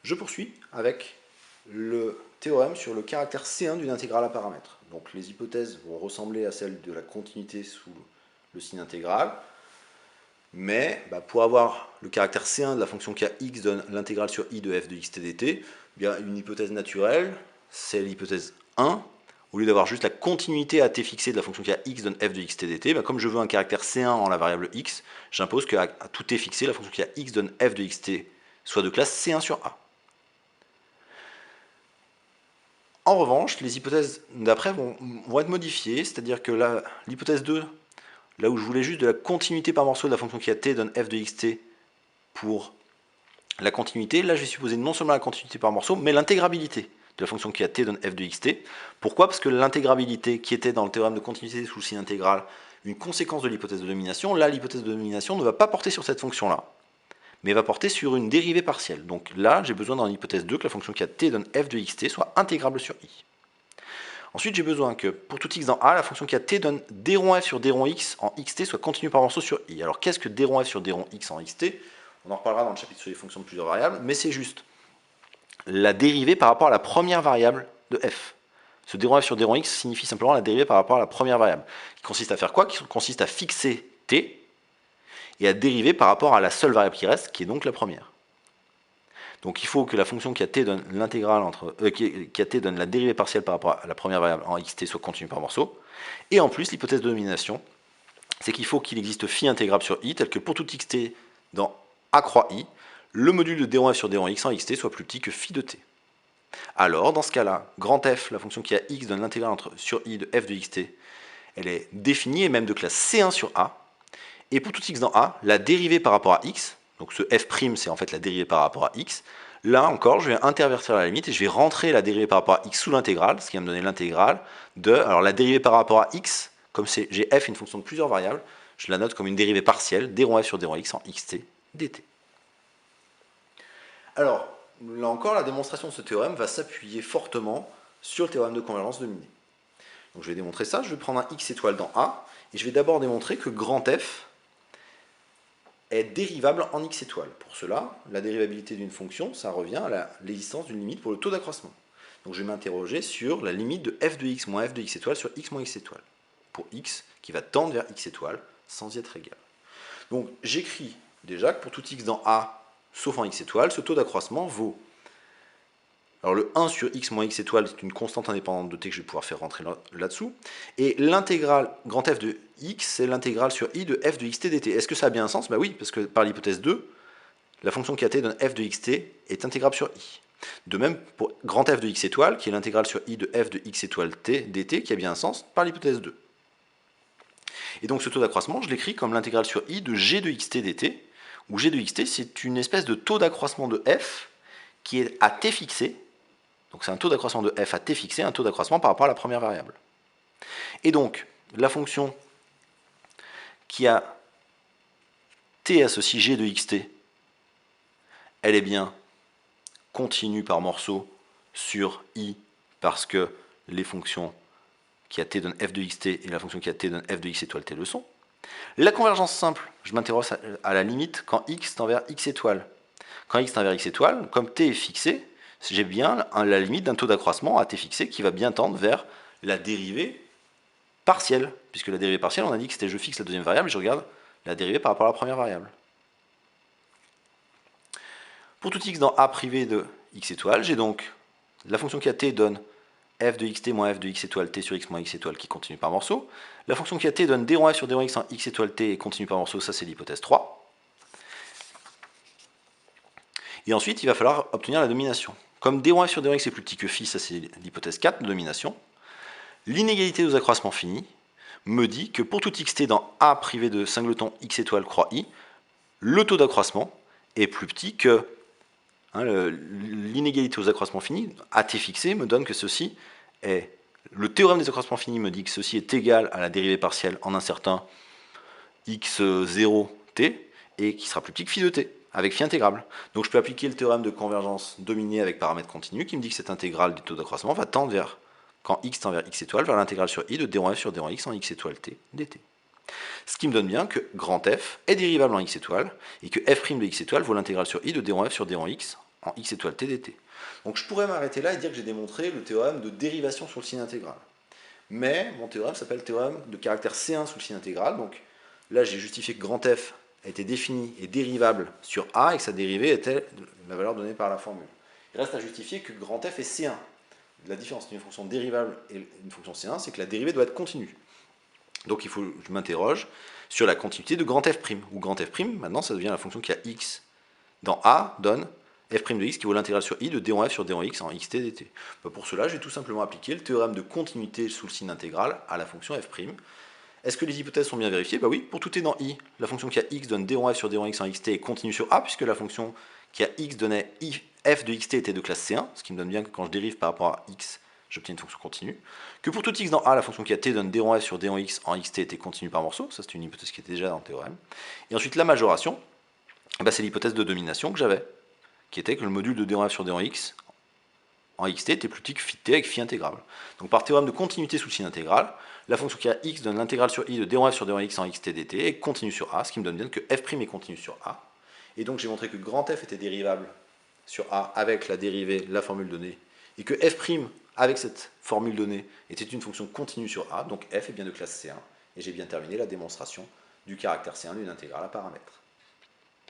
Je poursuis avec le théorème sur le caractère C1 d'une intégrale à paramètres. Donc les hypothèses vont ressembler à celles de la continuité sous le signe intégral, mais pour avoir le caractère C1 de la fonction qui a x donne l'intégrale sur i de f de xt dt, bien une hypothèse naturelle, c'est l'hypothèse 1. Au lieu d'avoir juste la continuité à t fixée de la fonction qui a x donne f de xt dt, comme je veux un caractère C1 en la variable x, j'impose qu'à tout t fixé, la fonction qui a x donne f de xt soit de classe C1 sur A. En revanche, les hypothèses d'après vont être modifiées, c'est-à-dire que l'hypothèse 2, là où je voulais juste de la continuité par morceau de la fonction qui a t donne f de xt pour la continuité, là je vais supposer non seulement la continuité par morceau, mais l'intégrabilité de la fonction qui a t donne f de xt. Pourquoi? Parce que l'intégrabilité qui était dans le théorème de continuité sous le signe intégral, une conséquence de l'hypothèse de domination, là l'hypothèse de domination ne va pas porter sur cette fonction-là, mais va porter sur une dérivée partielle. Donc là, j'ai besoin dans l'hypothèse 2 que la fonction qui a t donne f de xt soit intégrable sur i. Ensuite, j'ai besoin que pour tout x dans A, la fonction qui a t donne d rond f sur d rond x en xt soit continue par morceau sur i. Alors qu'est-ce que d rond f sur d rond x en xt? On en reparlera dans le chapitre sur les fonctions de plusieurs variables, mais c'est juste la dérivée par rapport à la première variable de f. Ce d rond f sur d rond x signifie simplement la dérivée par rapport à la première variable, qui consiste à faire quoi? Qui consiste à fixer t, et à dériver par rapport à la seule variable qui reste, qui est donc la première. Donc il faut que la fonction qui a t donne l'intégrale entre qui a t donne la dérivée partielle par rapport à la première variable en xt soit continue par morceau. Et en plus, l'hypothèse de domination, c'est qu'il faut qu'il existe phi intégrable sur i, tel que pour tout xt dans a croix i, le module de d rond f sur d rond x en xt soit plus petit que phi de t. Alors, dans ce cas-là, grand f, la fonction qui a x donne l'intégrale sur i de f de xt, elle est définie et même de classe C1 sur A. Et pour tout x dans A, la dérivée par rapport à x, donc ce f' c'est en fait la dérivée par rapport à x, là encore je vais intervertir la limite et je vais rentrer la dérivée par rapport à x sous l'intégrale, ce qui va me donner l'intégrale de, alors la dérivée par rapport à x, comme j'ai f une fonction de plusieurs variables, je la note comme une dérivée partielle, d rond f sur d rond x en xt dt. Alors, là encore, la démonstration de ce théorème va s'appuyer fortement sur le théorème de convergence de Minet. Donc je vais démontrer ça, je vais prendre un x étoile dans A, et je vais d'abord démontrer que grand f est dérivable en x étoile. Pour cela, la dérivabilité d'une fonction, ça revient à l'existence d'une limite pour le taux d'accroissement. Donc je vais m'interroger sur la limite de f de x moins f de x étoile sur x moins x étoile, pour x qui va tendre vers x étoile sans y être égal. Donc j'écris déjà que pour tout x dans A, sauf en x étoile, ce taux d'accroissement vaut... Alors le 1 sur x moins x étoile, c'est une constante indépendante de t que je vais pouvoir faire rentrer là-dessous. Et l'intégrale grand f de x, c'est l'intégrale sur i de f de xt dt. Est-ce que ça a bien un sens? Bah oui, parce que par l'hypothèse 2, la fonction qui a t donne f de xt est intégrable sur i. De même pour grand f de x étoile, qui est l'intégrale sur i de f de x étoile t dt, qui a bien un sens par l'hypothèse 2. Et donc ce taux d'accroissement, je l'écris comme l'intégrale sur i de g de xt dt, où g de xt, c'est une espèce de taux d'accroissement de f qui est à t fixé. Donc c'est un taux d'accroissement de f à t fixé, un taux d'accroissement par rapport à la première variable. Et donc, la fonction qui a t associe g de xt, elle est bien continue par morceau sur i, parce que les fonctions qui a t donne f de xt et la fonction qui a t donne f de x étoile t le sont. La convergence simple, je m'interroge à la limite quand x tend vers x étoile. Quand x tend vers x étoile, comme t est fixé, j'ai bien la limite d'un taux d'accroissement à t fixé qui va bien tendre vers la dérivée partielle, puisque la dérivée partielle, on a dit que c'était je fixe la deuxième variable et je regarde la dérivée par rapport à la première variable. Pour tout x dans a privé de x étoile, j'ai donc la fonction qui a t donne f de xt moins f de x étoile t sur x moins x étoile qui continue par morceau. La fonction qui a t donne d rond f sur d rond x en x étoile t et continue par morceau, ça c'est l'hypothèse 3. Et ensuite, il va falloir obtenir la domination. Comme d rond f sur d rond x est plus petit que phi, ça c'est l'hypothèse 4 de domination, l'inégalité aux accroissements finis me dit que pour tout xt dans A privé de singleton x étoile croix i, le taux d'accroissement est plus petit que l'inégalité aux accroissements finis, AT fixé, me donne que ceci est... Le théorème des accroissements finis me dit que ceci est égal à la dérivée partielle en un certain x0t, et qui sera plus petit que phi de t, avec phi intégrable. Donc je peux appliquer le théorème de convergence dominée avec paramètre continu, qui me dit que cette intégrale du taux d'accroissement va tendre vers, quand x tend vers x étoile, vers l'intégrale sur i de d rond f sur d rond x en x étoile t dt. Ce qui me donne bien que grand f est dérivable en x étoile, et que f' de x étoile vaut l'intégrale sur i de d rond f sur d rond x en x étoile t dt. Donc je pourrais m'arrêter là et dire que j'ai démontré le théorème de dérivation sur le signe intégral. Mais mon théorème s'appelle théorème de caractère C1 sous le signe intégral. Donc là, j'ai justifié que grand F était défini et dérivable sur A et que sa dérivée était la valeur donnée par la formule. Il reste à justifier que grand F est C1. La différence entre une fonction dérivable et une fonction C1, c'est que la dérivée doit être continue. Donc il faut que je m'interroge sur la continuité de grand F', où grand F', maintenant, ça devient la fonction qui a x dans A, donne f' de x qui vaut l'intégrale sur i de d en f sur d en x en xt dt. Pour cela, je vais tout simplement appliquer le théorème de continuité sous le signe intégral à la fonction f'. Est-ce que les hypothèses sont bien vérifiées? Bah oui, pour tout t dans i, la fonction qui a x donne d en f sur d en x en xt est continue sur a, puisque la fonction qui a x donnait f de xt était de classe C1, ce qui me donne bien que quand je dérive par rapport à x, j'obtiens une fonction continue. Que pour tout x dans a, la fonction qui a t donne d en f sur d en x en xt était continue par morceau, ça c'est une hypothèse qui était déjà dans le théorème. Et ensuite la majoration, bah, c'est l'hypothèse de domination que j'avais, qui était que le module de d en f sur d en x en xt était plus petit que phi t avec phi intégrable. Donc par théorème de continuité sous le signe intégral, la fonction qui a x donne l'intégrale sur i de d en f sur d en x en xt dt est continue sur a, ce qui me donne bien que f' est continue sur a. Et donc j'ai montré que grand F était dérivable sur a avec la dérivée, la formule donnée, et que f' avec cette formule donnée était une fonction continue sur a, donc f est bien de classe C1, et j'ai bien terminé la démonstration du caractère C1 d'une intégrale à paramètres.